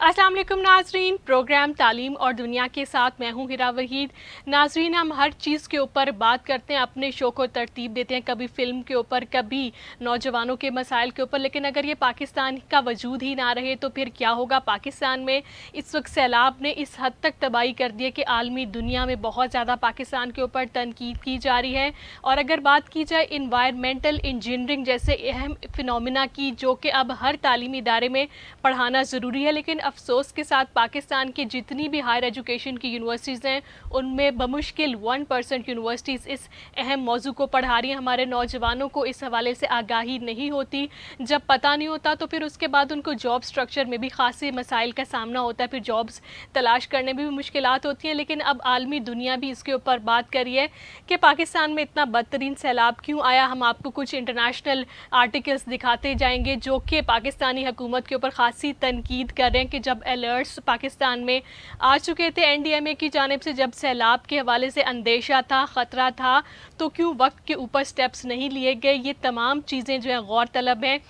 अस्सलाम वालेकुम नाजरीन, प्रोग्राम तालीम और दुनिया के साथ मैं हूँ हिरा वहीद। नाजरीन, हम हर चीज़ के ऊपर बात करते हैं, अपने शो को तरतीब देते हैं, कभी फ़िल्म के ऊपर, कभी नौजवानों के मसाइल के ऊपर, लेकिन अगर ये पाकिस्तान का वजूद ही ना रहे तो फिर क्या होगा। पाकिस्तान में इस वक्त सैलाब ने इस हद तक तबाही कर दी है कि आलमी दुनिया में बहुत ज़्यादा पाकिस्तान के ऊपर तनकीद की जा रही है। और अगर बात की जाए इन्वायरमेंटल इंजीनियरिंग जैसे अहम फिनोमिना की, जो कि अब हर तालीमी इदारे में पढ़ाना ज़रूरी है, लेकिन अफसोस के साथ पाकिस्तान की जितनी भी हायर एजुकेशन की यूनिवर्सिटीज़ हैं उनमें बमुश्किल 1% यूनिवर्सिटीज़ इस अहम मौजू को पढ़ा रही हैं। हमारे नौजवानों को इस हवाले से आगाही नहीं होती। जब पता नहीं होता तो फिर उसके बाद उनको जॉब स्ट्रक्चर में भी खासी मसाइल का सामना होता है, फिर जॉब्स तलाश करने में भी मुश्किलात होती हैं। लेकिन अब आलमी दुनिया भी इसके ऊपर बात करी है कि पाकिस्तान में इतना बदतरीन सैलाब क्यों आया। हम आपको कुछ इंटरनेशनल आर्टिकल्स दिखाते जाएंगे जो कि पाकिस्तानी हुकूमत के ऊपर खासी तनकीद कर रहे हैं कि जब अलर्ट्स पाकिस्तान में आ चुके थे एनडीएमए की जानिब से, जब सैलाब के हवाले से अंदेशा था, ख़तरा था, तो क्यों वक्त के ऊपर स्टेप्स नहीं लिए गए। ये तमाम चीज़ें जो हैं गौर तलब हैं।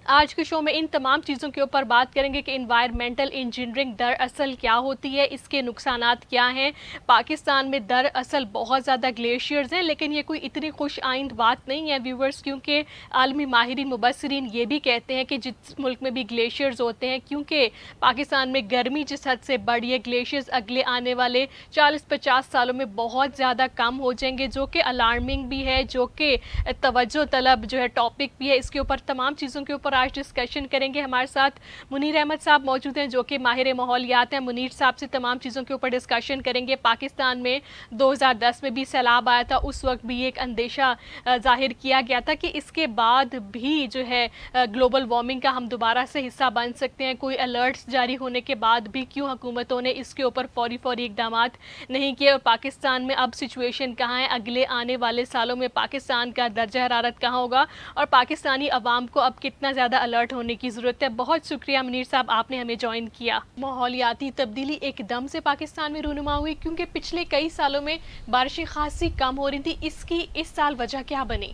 आज के शो में इन तमाम चीज़ों के ऊपर बात करेंगे कि इन्वायरमेंटल इंजीनियरिंग दरअसल क्या होती है, इसके नुकसानात क्या हैं। पाकिस्तान में दरअसल बहुत ज़्यादा ग्लेशियर्स हैं, लेकिन ये कोई इतनी खुश आइंद बात नहीं है व्यूवर्स, क्योंकि आलमी माहिरीन मुबस्सिरीन ये भी कहते हैं कि जिस मुल्क में भी ग्लेशियर्स होते हैं, क्योंकि पाकिस्तान में गर्मी जिस हद से बढ़ी है, ग्लेशियर्स अगले आने वाले 40-50 सालों में बहुत ज़्यादा कम हो जाएंगे, जो कि अलार्मिंग भी है, जो कि तवज्जो तलब जो है टॉपिक भी है। इसके ऊपर तमाम चीज़ों के ऊपर आज डिस्कशन करेंगे। हमारे साथ मुनीर अहमद साहब मौजूद हैं जो कि माहिर माहौलियात हैं। मुनीर साहब से तमाम चीज़ों के ऊपर डिस्कशन करेंगे। पाकिस्तान में 2010 में भी सैलाब आया था, उस वक्त भी एक अंदेशा जाहिर किया गया था कि इसके बाद भी जो है ग्लोबल वार्मिंग का हम दोबारा से हिस्सा बन सकते हैं। कोई अलर्ट्स जारी होने के बाद भी क्यों हुकूमतों ने इसके ऊपर फौरी इकदाम नहीं किए, और पाकिस्तान में अब सिचुएशन कहाँ है, अगले आने वाले सालों में पाकिस्तान का दर्जा हरारत कहाँ होगा, और पाकिस्तानी अवाम को अब कितना ज़्यादा अलर्ट होने की ज़रूरत है। बहुत शुक्रिया मुनीर साहब, आपने हमें ज्वाइन किया। माहौलियाती तब्दीली एकदम से पाकिस्तान में रूनुमा हुई, क्योंकि पिछले कई सालों में बारिशें खासी कम हो रही थी। इसकी इस साल वजह क्या बनी?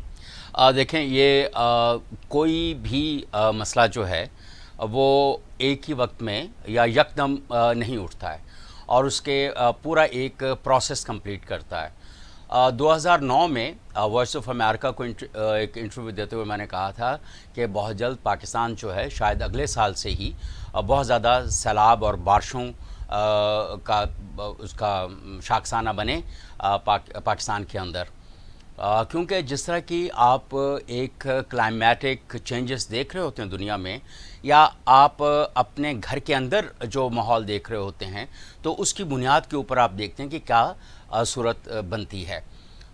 देखें, ये कोई भी मसला जो है वो एक ही वक्त में या यकदम नहीं उठता है, और उसके पूरा एक प्रोसेस कंप्लीट करता है। 2009 में वॉइस ऑफ अमेरिका को एक इंटरव्यू देते हुए मैंने कहा था कि बहुत जल्द पाकिस्तान जो है, शायद अगले साल से ही बहुत ज़्यादा सैलाब और बारिशों का उसका शाखसाना बने पाकिस्तान के अंदर, क्योंकि जिस तरह की आप एक क्लाइमेटिक चेंजेस देख रहे होते हैं दुनिया में, या आप अपने घर के अंदर जो माहौल देख रहे होते हैं, तो उसकी बुनियाद के ऊपर आप देखते हैं कि क्या सूरत बनती है।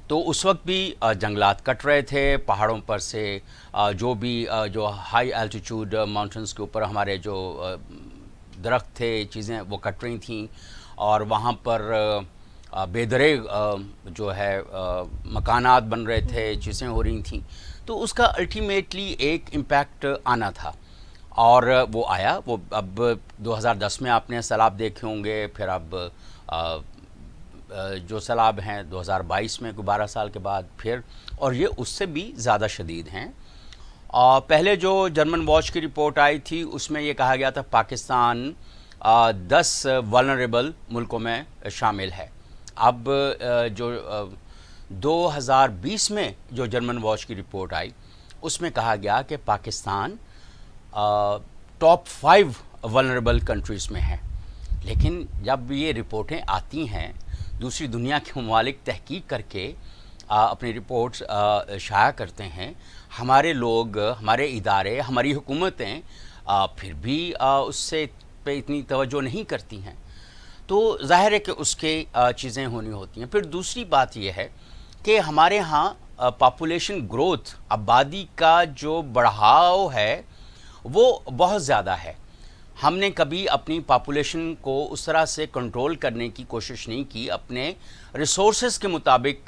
तो उस वक्त भी जंगलात कट रहे थे, पहाड़ों पर से जो भी जो हाई एल्टीट्यूड माउंटेन्स के ऊपर हमारे जो दरख्त थे, चीज़ें वो कट रही थीं, और वहाँ पर बेदरे जो है मकानात बन रहे थे, चीज़ें हो रही थीं। तो उसका अल्टीमेटली एक इम्पैक्ट आना था, और वो आया। वो अब 2010 में आपने सैलाब देखे होंगे, फिर अब जो सैलाब हैं 2022 में 12 साल के बाद फिर, और ये उससे भी ज़्यादा शदीद हैं। पहले जो जर्मन वॉच की रिपोर्ट आई थी उसमें ये कहा गया था पाकिस्तान 10 वल्नरेबल मुल्कों में शामिल है। अब जो 2020 में जो जर्मन वॉच की रिपोर्ट आई उसमें कहा गया कि पाकिस्तान टॉप 5 वल्नरेबल कंट्रीज़ में है। लेकिन जब ये रिपोर्टें आती हैं, दूसरी दुनिया के ममालिक तहकीक करके अपनी रिपोर्ट्स शाया करते हैं, हमारे लोग, हमारे इदारे, हमारी हुकूमतें फिर भी उससे पे इतनी तवज्जो नहीं करती हैं, तो ज़ाहिर है कि उसके चीज़ें होनी होती हैं। फिर दूसरी बात यह है कि हमारे यहाँ पॉपुलेशन ग्रोथ, आबादी का जो बढ़ाव है वो बहुत ज़्यादा है। हमने कभी अपनी पॉपुलेशन को उस तरह से कंट्रोल करने की कोशिश नहीं की, अपने रिसोर्सेज के मुताबिक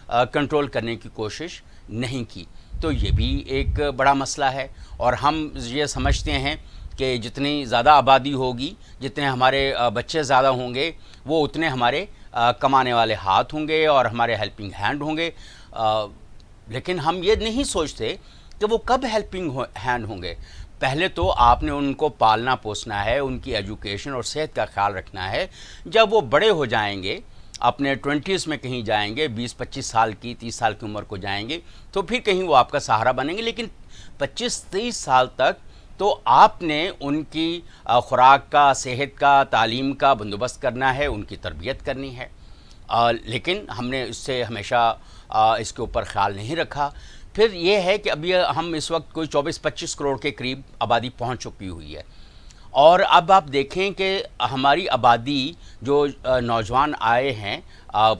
कंट्रोल करने की कोशिश नहीं की। तो ये भी एक बड़ा मसला है, और हम ये समझते हैं कि जितनी ज़्यादा आबादी होगी, जितने हमारे बच्चे ज़्यादा होंगे, वो उतने हमारे कमाने वाले हाथ होंगे और हमारे हेल्पिंग हैंड होंगे। लेकिन हम ये नहीं सोचते कि वो कब हेल्पिंग हैंड होंगे। پہلے تو آپ نے ان کو پالنا پوسنا ہے، ان کی ایجوکیشن اور صحت کا خیال رکھنا ہے. جب وہ بڑے ہو جائیں گے، اپنے 20s میں کہیں جائیں گے، 20-25 سال کی 30 سال کی عمر کو جائیں گے، تو پھر کہیں وہ آپ کا سہارا بنیں گے. لیکن 25-30 سال تک تو آپ نے ان کی خوراک کا، صحت کا، تعلیم کا بندوبست کرنا ہے، ان کی تربیت کرنی ہے. لیکن ہم نے اس سے ہمیشہ اس کے اوپر خیال نہیں رکھا. پھر یہ ہے کہ ابھی ہم اس وقت کوئی 24-25 کروڑ کے قریب آبادی پہنچ چکی ہوئی ہے، اور اب آپ دیکھیں کہ ہماری آبادی جو نوجوان آئے ہیں،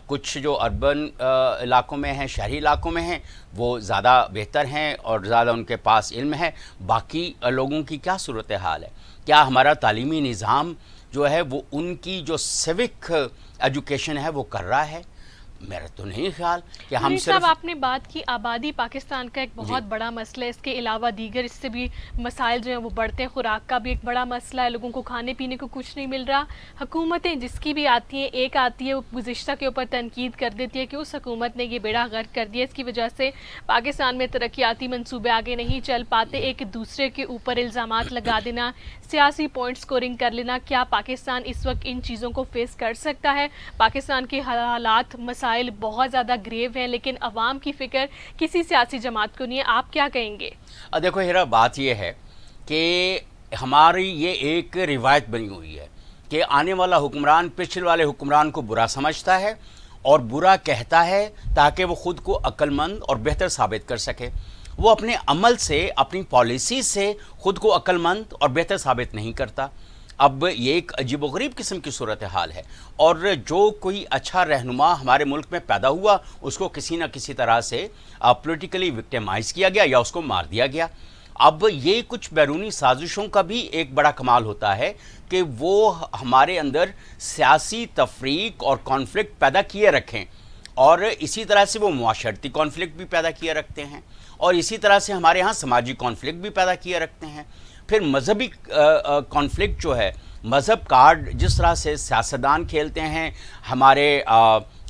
کچھ جو اربن علاقوں میں ہیں، شہری علاقوں میں ہیں، وہ زیادہ بہتر ہیں اور زیادہ ان کے پاس علم ہے. باقی لوگوں کی کیا صورتحال ہے؟ کیا ہمارا تعلیمی نظام جو ہے وہ ان کی جو سیوک ایجوکیشن ہے وہ کر رہا ہے؟ میرا تو نہیں خیال کہ ہم منیر صرف... صاحب، آپ نے بات کی آبادی پاکستان کا ایک بہت بڑا مسئلہ ہے. اس کے علاوہ دیگر اس سے بھی مسائل جو ہیں وہ بڑھتے ہیں. خوراک کا بھی ایک بڑا مسئلہ ہے، لوگوں کو کھانے پینے کو کچھ نہیں مل رہا. حکومتیں جس کی بھی آتی ہیں، ایک آتی ہے وہ گزشتہ کے اوپر تنقید کر دیتی ہے کہ اس حکومت نے یہ بیڑا غرق کر دیا، اس کی وجہ سے پاکستان میں ترقیاتی منصوبے آگے نہیں چل پاتے. ایک دوسرے کے اوپر الزامات لگا دینا، سیاسی پوائنٹ سکورنگ کر لینا. کیا پاکستان اس وقت ان چیزوں کو فیس کر سکتا ہے؟ پاکستان کے حالات، مسائل بہت زیادہ گریو ہیں، لیکن عوام کی فکر کسی سیاسی جماعت کو نہیں ہے. آپ کیا کہیں گے؟ دیکھو ہیرا، بات یہ ہے کہ ہماری یہ ایک روایت بنی ہوئی ہے کہ آنے والا حکمران پچھلے والے حکمران کو برا سمجھتا ہے اور برا کہتا ہے تاکہ وہ خود کو عقل مند اور بہتر ثابت کر سکے. وہ اپنے عمل سے، اپنی پالیسی سے خود کو عقل مند اور بہتر ثابت نہیں کرتا. اب یہ ایک عجیب و غریب قسم کی صورتحال ہے، اور جو کوئی اچھا رہنما ہمارے ملک میں پیدا ہوا اس کو کسی نہ کسی طرح سے پولیٹیکلی وکٹیمائز کیا گیا یا اس کو مار دیا گیا. اب یہ کچھ بیرونی سازشوں کا بھی ایک بڑا کمال ہوتا ہے کہ وہ ہمارے اندر سیاسی تفریق اور کانفلکٹ پیدا کیے رکھیں، اور اسی طرح سے وہ معاشرتی کانفلکٹ بھی پیدا کیے رکھتے ہیں، اور اسی طرح سے ہمارے ہاں سماجی کانفلکٹ بھی پیدا کیے رکھتے ہیں. پھر مذہبی کانفلکٹ جو ہے، مذہب کارڈ جس طرح سے سیاستدان کھیلتے ہیں، ہمارے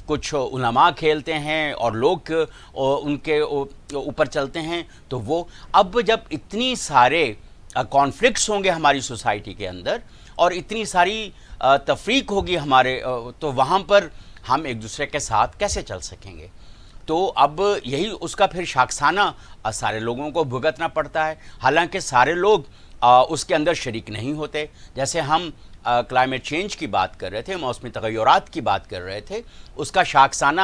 کچھ علماء کھیلتے ہیں اور لوگ ان کے اوپر چلتے ہیں، تو وہ اب جب اتنی سارے کانفلکٹس ہوں گے ہماری سوسائٹی کے اندر اور اتنی ساری تفریق ہوگی ہمارے، تو وہاں پر ہم ایک دوسرے کے ساتھ کیسے چل سکیں گے؟ تو اب یہی اس کا پھر شاخسانہ سارے لوگوں کو بھگتنا پڑتا ہے، حالانکہ سارے لوگ اس کے اندر شریک نہیں ہوتے. جیسے ہم کلائمیٹ چینج کی بات کر رہے تھے، موسمی تغیرات کی بات کر رہے تھے، اس کا شاخسانہ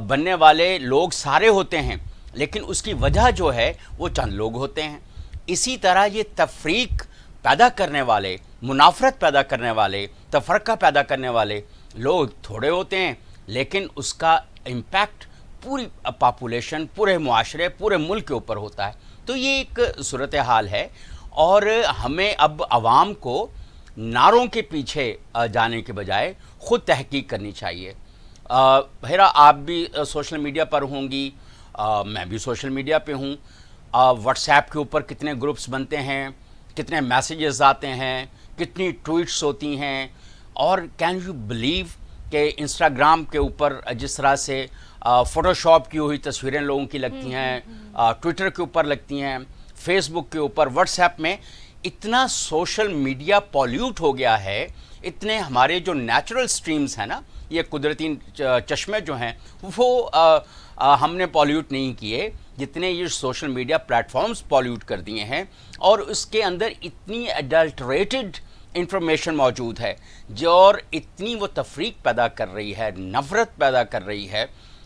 بننے والے لوگ سارے ہوتے ہیں، لیکن اس کی وجہ جو ہے وہ چند لوگ ہوتے ہیں. اسی طرح یہ تفریق پیدا کرنے والے، منافرت پیدا کرنے والے، تفرقہ پیدا کرنے والے لوگ تھوڑے ہوتے ہیں، لیکن اس کا امپیکٹ پوری پاپولیشن، پورے معاشرے، پورے ملک کے اوپر ہوتا ہے. تو یہ ایک صورتحال ہے، اور ہمیں اب عوام کو نعروں کے پیچھے جانے کے بجائے خود تحقیق کرنی چاہیے. ہیرا، آپ بھی سوشل میڈیا پر ہوں گی، میں بھی سوشل میڈیا پہ ہوں. واٹس ایپ کے اوپر کتنے گروپس بنتے ہیں، کتنے میسیجز آتے ہیں، کتنی ٹویٹس ہوتی ہیں، اور کین یو بلیو کہ انسٹاگرام کے اوپر جس طرح سے فوٹو شاپ کی ہوئی تصویریں لوگوں کی لگتی ہیں، ٹویٹر کے اوپر لگتی ہیں، فیس بک کے اوپر، واٹس ایپ میں اتنا سوشل میڈیا پالیوٹ ہو گیا ہے. اتنے ہمارے جو نیچرل سٹریمز ہیں نا، یہ قدرتی چشمے جو ہیں، وہ ہم نے پالیوٹ نہیں کیے جتنے یہ سوشل میڈیا پلیٹ فارمز پالیوٹ کر دیے ہیں. اور اس کے اندر اتنی ایڈلٹریٹڈ انفارمیشن موجود ہے جو اور اتنی وہ تفریق پیدا کر رہی ہے، نفرت پیدا کر رہی ہے،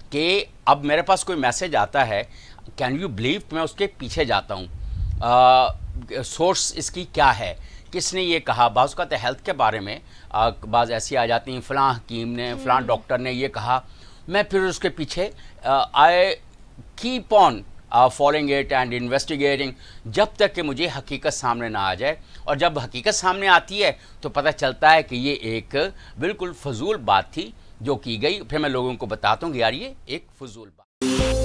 کہ اب میرے پاس کوئی میسیج آتا ہے، کین یو بلیو، میں اس کے پیچھے جاتا ہوں، سورس اس کی کیا ہے، کس نے یہ کہا. بعض اوقات ہیلتھ کے بارے میں بعض ایسی آ جاتی ہیں، فلاں حکیم نے، فلاں ڈاکٹر نے یہ کہا. میں پھر اس کے پیچھے I keep on following it and investigating جب تک کہ مجھے حقیقت سامنے نہ آ جائے. اور جب حقیقت سامنے آتی ہے تو پتہ چلتا ہے کہ یہ ایک بالکل فضول بات تھی جو کی گئی. پھر میں لوگوں کو بتاتا ہوں کہ یار یہ ایک فضول بات.